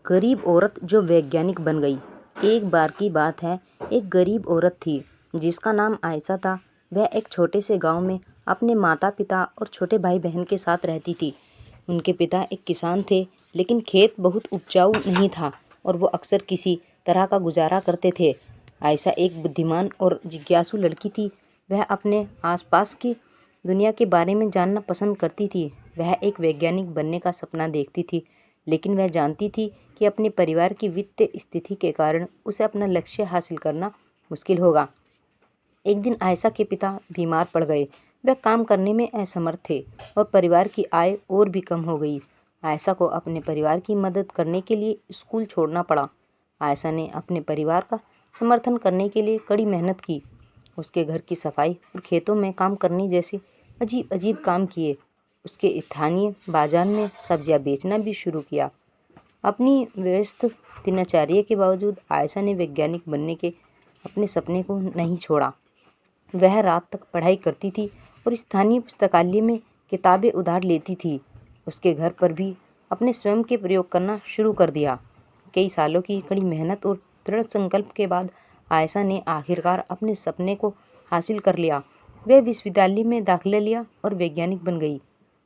गरीब औरत जो वैज्ञानिक बन गई। एक बार की बात है, एक गरीब औरत थी जिसका नाम आयशा था। वह एक छोटे से गांव में अपने माता पिता और छोटे भाई बहन के साथ रहती थी। उनके पिता एक किसान थे, लेकिन खेत बहुत उपजाऊ नहीं था और वो अक्सर किसी तरह का गुजारा करते थे। आयशा एक बुद्धिमान और जिज्ञासु लड़की थी। वह अपने आसपास की दुनिया के बारे में जानना पसंद करती थी। वह एक वैज्ञानिक बनने का सपना देखती थी, लेकिन वह जानती थी कि अपने परिवार की वित्तीय स्थिति के कारण उसे अपना लक्ष्य हासिल करना मुश्किल होगा। एक दिन आयशा के पिता बीमार पड़ गए। वह काम करने में असमर्थ थे और परिवार की आय और भी कम हो गई। आयशा को अपने परिवार की मदद करने के लिए स्कूल छोड़ना पड़ा। आयशा ने अपने परिवार का समर्थन करने के लिए कड़ी मेहनत की। उसके घर की सफाई और खेतों में काम करने जैसे अजीब अजीब काम किए। उसके स्थानीय बाजार में सब्जियां बेचना भी शुरू किया। अपनी व्यस्त दिनचर्या के बावजूद आयशा ने वैज्ञानिक बनने के अपने सपने को नहीं छोड़ा। वह रात तक पढ़ाई करती थी और स्थानीय पुस्तकालय में किताबें उधार लेती थी। उसके घर पर भी अपने स्वयं के प्रयोग करना शुरू कर दिया। कई सालों की कड़ी मेहनत और दृढ़ संकल्प के बाद आयशा ने आखिरकार अपने सपने को हासिल कर लिया। वह विश्वविद्यालय में दाखिला लिया और वैज्ञानिक बन गई।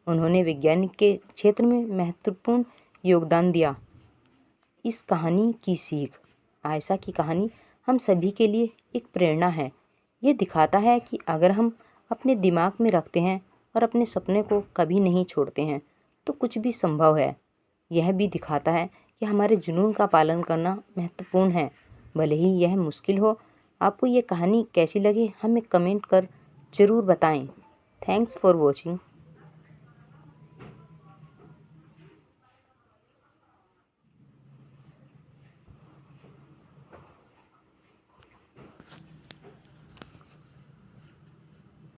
उन्होंने वैज्ञानिक के क्षेत्र में महत्वपूर्ण योगदान दिया। इस कहानी की सीख। आयशा की कहानी हम सभी के लिए एक प्रेरणा है। ये दिखाता है कि अगर हम अपने दिमाग में रखते हैं और अपने सपने को कभी नहीं छोड़ते हैं तो कुछ भी संभव है। यह भी दिखाता है कि हमारे जुनून का पालन करना महत्वपूर्ण है, भले ही यह मुश्किल हो। आपको ये कहानी कैसी लगी हमें कमेंट कर ज़रूर बताएं। Thanks for watching.